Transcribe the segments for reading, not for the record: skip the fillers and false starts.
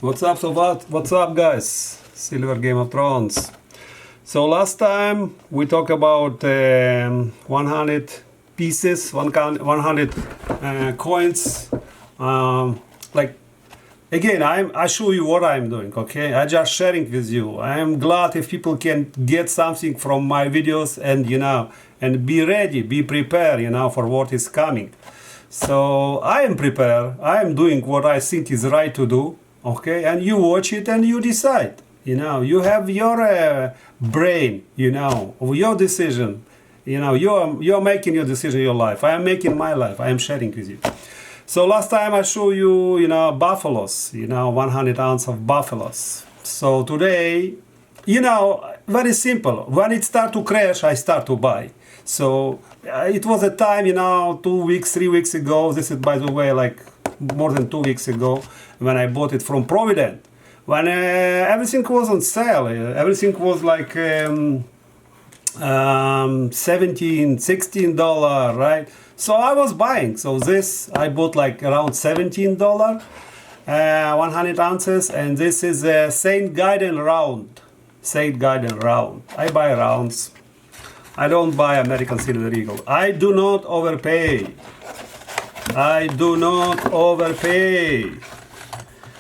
What's up? What's up, guys? Silver Game of Thrones. So last time we talked about 100 pieces, 100 coins. Like again, I show you what I'm doing. Okay, I just sharing with you. I am glad if people can get something from my videos and and be ready, be prepared, for what is coming. So I am prepared. I am doing what I think is right to do. Okay, and you watch it and you decide. You have your brain. Your decision. You're making your decision in your life. I am making my life. I am sharing with you. So last time I show you, buffaloes. 100 ounce of buffaloes. So today, very simple. When it start to crash, I start to buy. So it was a time, 2 weeks, 3 weeks ago. This is, by the way, like more than 2 weeks ago, when I bought it from Provident. When everything was on sale, everything was like $17, $16, right? So I was buying. So this I bought like around $17, 100 ounces, and this is a Saint Gaiden round. Saint Gaiden round. I buy rounds. I don't buy American Silver Eagle. I do not overpay. I do not overpay.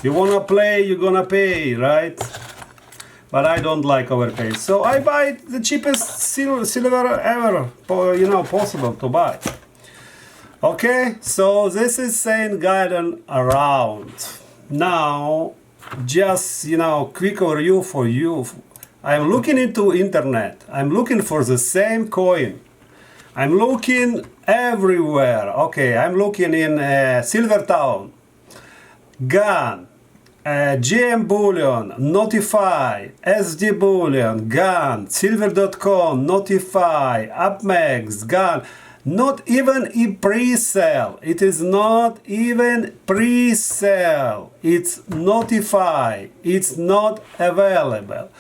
You wanna play, you're gonna pay, right? But I don't like overpay. So I buy the cheapest silver ever, possible to buy. Okay, so this is Saint Gaiden around. Now, just quick overview for you. I'm looking into internet. I'm looking for the same coin. I'm looking everywhere. Okay, I'm looking in Silvertown, Gun, GM Bullion, Notify, SD Bullion, Gun, Silver.com, Notify, UpMax, Gun. Not even in pre-sale. It is not even pre-sale. It's Notify. It's not available.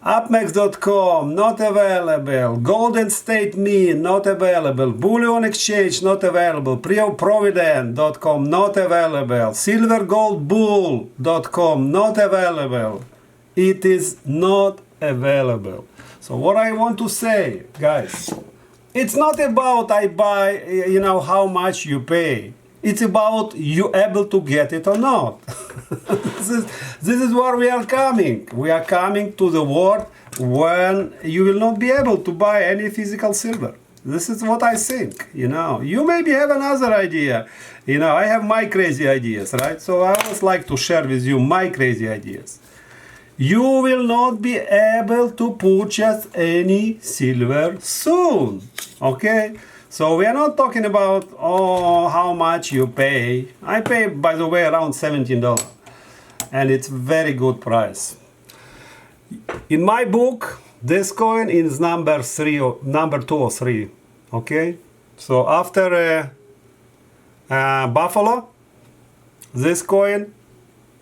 UpMax.com, not available. Golden State Mint, not available. Bullion Exchange, not available. Provident.com, not available. SilverGoldBull.com, not available. It is not available. So what I want to say, guys, it's not about I buy, how much you pay. It's about you able to get it or not. This is where we are coming. We are coming to the world when you will not be able to buy any physical silver. This is what I think. You maybe have another idea. I have my crazy ideas, right? So I always like to share with you my crazy ideas. You will not be able to purchase any silver soon. Okay? So we are not talking about, how much you pay. I pay, by the way, around $17. And it's very good price. In my book, this coin is number 2 or 3. Okay? So after Buffalo, this coin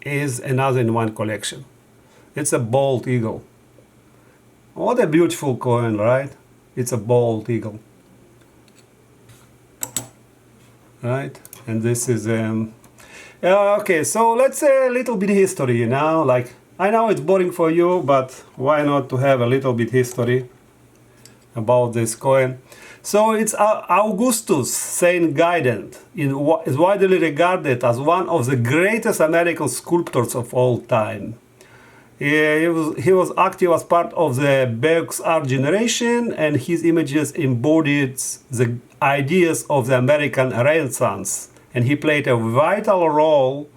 is another in one collection. It's a bald eagle. What a beautiful coin, right? It's a bald eagle. Right, and this is okay, so let's say a little bit history. Like, I know it's boring for you, but why not to have a little bit history about this coin? So it's Augustus Saint Gaiden is widely regarded as one of the greatest American sculptors of all time. He was active as part of the Beaux Art generation, and his images embodied the ideas of the American Renaissance, and he played a vital role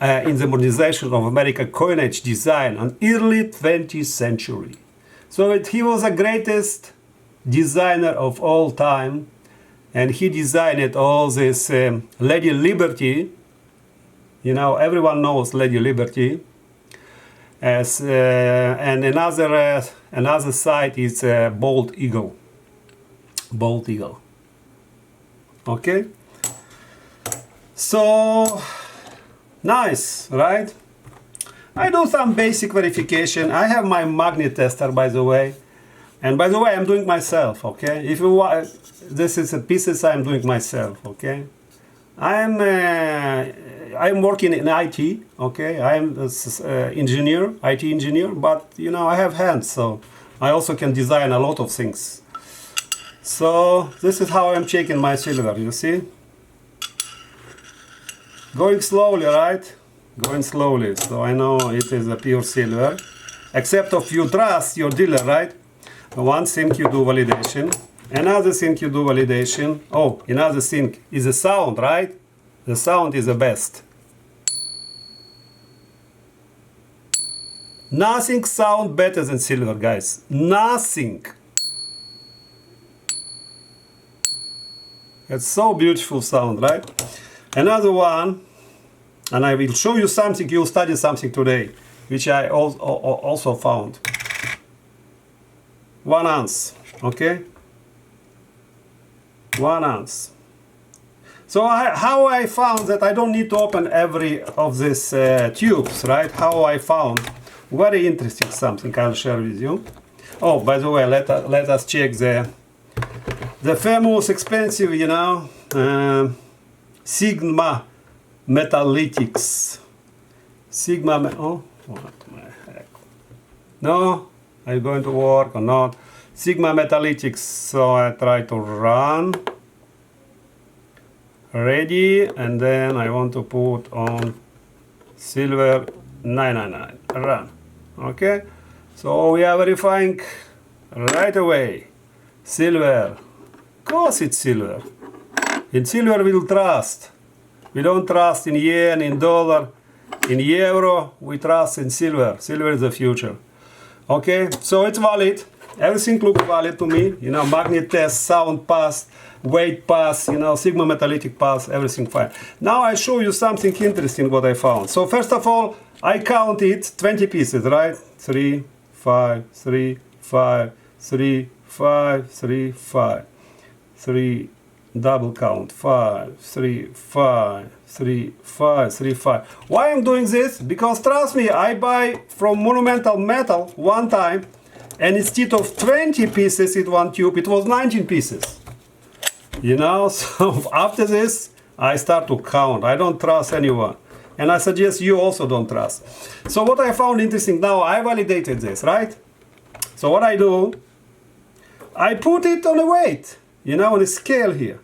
in the modernization of American coinage design in early 20th century. So he was the greatest designer of all time, and he designed all this Lady Liberty. Everyone knows Lady Liberty. And another side is bald eagle. Bald eagle. Okay. So nice, right? I do some basic verification. I have my magnet tester, by the way, and by the way, I'm doing myself. Okay. If you want, this is a pieces I'm doing myself. Okay. I'm working in IT. Okay, I'm an engineer, IT engineer, but you know I have hands, so I also can design a lot of things. So this is how I'm checking my silver. You see, going slowly, right? Going slowly. So I know it is a pure silver. Except if you trust your dealer, right? One thing you do validation. Another thing you do validation. Oh, another thing is the sound, right? The sound is the best. Nothing sounds better than silver, guys. Nothing. It's so beautiful sound, right? Another one, and I will show you something. You'll study something today, which I also found. 1 ounce, okay? 1 ounce. So how I found that I don't need to open every of these tubes, right? How I found, very interesting something I'll share with you. Oh, by the way, let us check the famous expensive, you know, Sigma Metallytics. Oh, what the heck? No, are you going to work or not? Sigma Metallytics. So I try to run. Ready, and then I want to put on silver 999. Run. Okay. So we are verifying right away. Silver. Of course it's silver. In silver we'll trust. We don't trust in yen, in dollar, in euro. We trust in silver. Silver is the future. Okay, so it's valid. Everything looks valid to me. You know, magnet test, sound pass, weight pass, you know, Sigma Metallytic pass, everything fine. Now I show you something interesting what I found. So first of all, I counted 20 pieces, right? 3, 5, 3, 5, 3, 5, 3, 5, 3, double count, 5, 3, 5, 3, 5, 3, 5. Why I'm doing this? Because trust me, I buy from Monumental Metal one time, and instead of 20 pieces in one tube, it was 19 pieces. You know, so after this, I start to count. I don't trust anyone. And I suggest you also don't trust. So what I found interesting, now I validated this, right? So what I do, I put it on a weight, you know, on a scale here.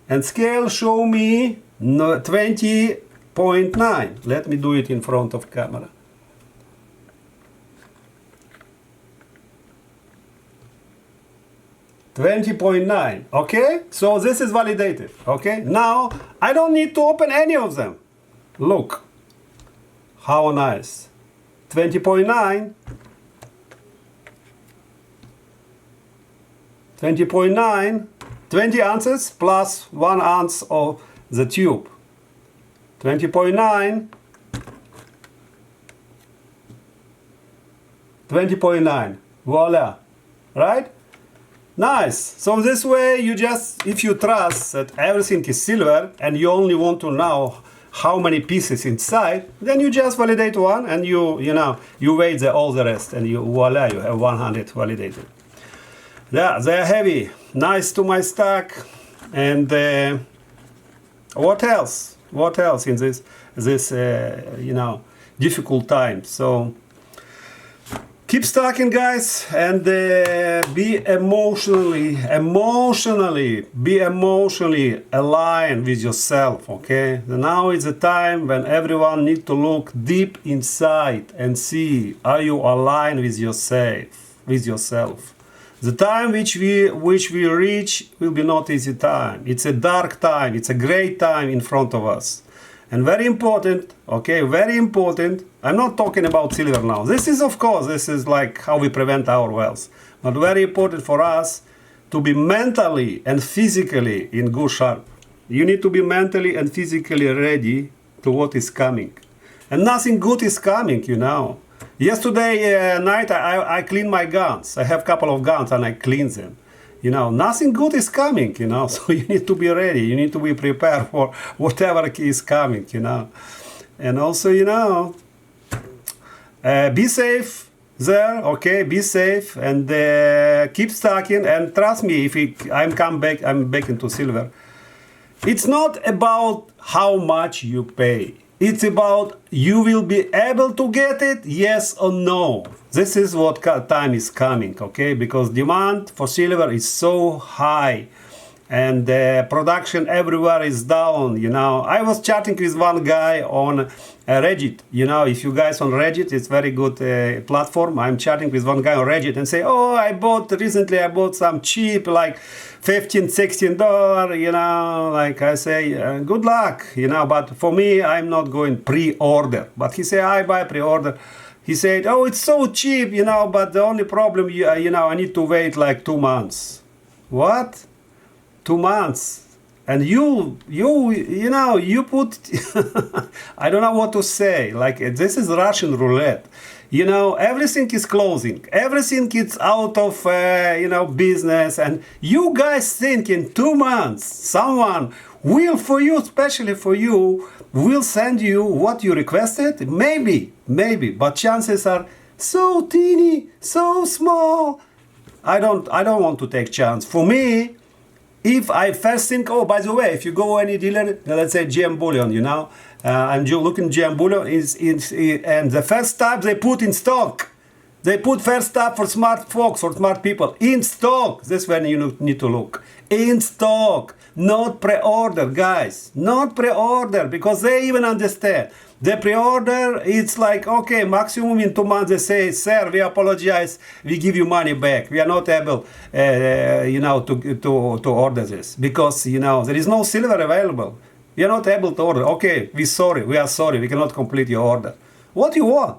And scale show me 20.9. Let me do it in front of camera. 20.9, okay? So this is validated, okay? Now, I don't need to open any of them. Look, how nice. 20.9, 20.9, 20 ounces plus 1 ounce of the tube. 20.9, 20.9, voila, right? Nice. So this way you just, if you trust that everything is silver and you only want to know how many pieces inside, then you just validate one and you weigh all the rest and voila, you have 100 validated. Yeah, they're heavy. Nice to my stack. And what else? What else in this difficult time? So keep stacking, guys, and be emotionally aligned with yourself, okay? Now is the time when everyone needs to look deep inside and see, are you aligned with yourself? The time which we reach will be not easy time. It's a dark time. It's a great time in front of us. And very important, okay, very important. I'm not talking about silver now. This is, of course, this is like how we prevent our wealth. But very important for us to be mentally and physically in good shape. You need to be mentally and physically ready to what is coming. And nothing good is coming, you know. Yesterday night I cleaned my guns. I have a couple of guns and I clean them. You know, nothing good is coming, you know, so you need to be ready. You need to be prepared for whatever is coming, you know. And also, you know, be safe there, okay, be safe and keep stacking. And trust me, if I'm back into silver, It's not about how much you pay. It's about you will be able to get it, yes or no. This is what time is coming, okay? Because demand for silver is so high and production everywhere is down, you know. I was chatting with one guy on Reddit, you know. If you guys on Reddit, it's very good platform. I'm chatting with one guy on Reddit and say, oh, recently I bought some cheap, like $15, $16, you know. Like I say, good luck, you know. But for me, I'm not going pre-order. But he said, I buy pre-order. He said, oh, it's so cheap, you know, but the only problem, you know, I need to wait like 2 months. What? 2 months, and you know, you put I don't know what to say, like this is Russian roulette, you know. Everything is closing, everything is out of you know, business, and you guys think in 2 months someone will, for you, especially for you, will send you what you requested? Maybe, but chances are so teeny, so small. I don't want to take chance. For me, if I first think, oh, by the way, if you go any dealer, let's say GM Bullion, you know, I'm looking GM Bullion, and the first tab they put in stock. They put first tab for smart folks, for smart people, in stock. That's when you need to look. In stock, not pre-order, guys. Not pre-order, because they even understand. The pre-order, it's like, okay, maximum in 2 months they say, sir, we apologize, we give you money back. We are not able, you know, to order this because, you know, there is no silver available. We are not able to order. Okay, we are sorry, we cannot complete your order. What do you want?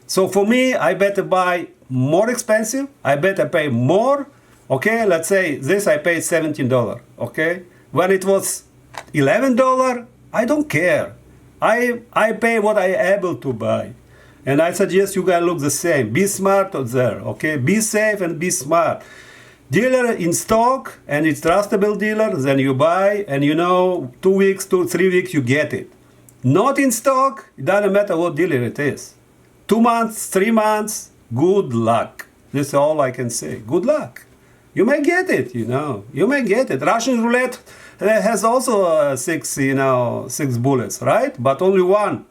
So for me, I better buy more expensive. I better pay more. Okay, let's say this I paid $17. Okay, when it was $11, I don't care. I pay what I able to buy, and I suggest you guys look the same. Be smart out there, okay? Be safe and be smart. Dealer in stock and it's trustable dealer, then you buy, and you know 2 weeks, 3 weeks you get it. Not in stock, it doesn't matter what dealer it is. 2 months, 3 months, good luck. This is all I can say. Good luck. You may get it, you know. You may get it. Russian roulette has also 6 bullets, right? But only one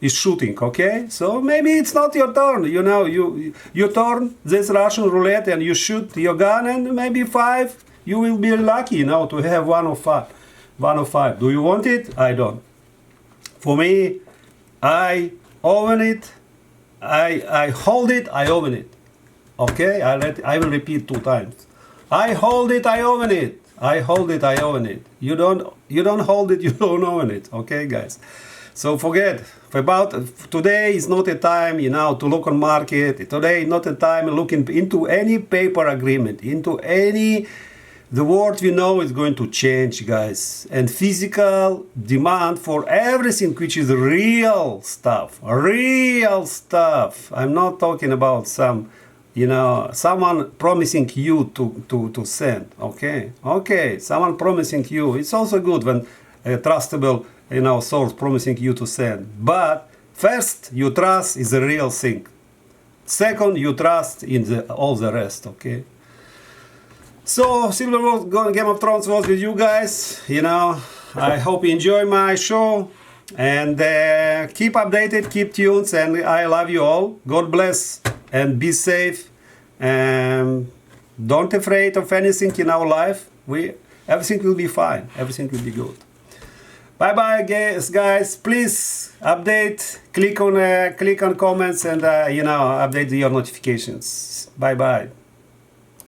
is shooting, okay? So maybe it's not your turn, you know. You turn this Russian roulette and you shoot your gun, and maybe 5, you will be lucky, you know, to have 105. 105. Do you want it? I don't. For me, I own it. I hold it. I own it. Okay? I will repeat 2 times. I hold it. I own it. I hold it, I own it. You don't hold it, you don't own it. Okay, guys? So forget about today is not a time, you know, to look on market. Today is not a time looking into any paper agreement, into any. The world we know is going to change, guys. And physical demand for everything which is real stuff. Real stuff. I'm not talking about some, you know, someone promising you to send, okay, someone promising you. It's also good when a trustable, you know, source promising you to send. But first, you trust is the real thing. Second, you trust in all the rest, okay? So, Silver World Game of Thrones was with you guys, you know. I hope you enjoy my show. And keep updated, keep tuned, and I love you all. God bless. And be safe, and don't afraid of anything in our life. Everything will be fine. Everything will be good. Bye bye, guys. Please update. Click on comments, and you know, update your notifications. Bye bye.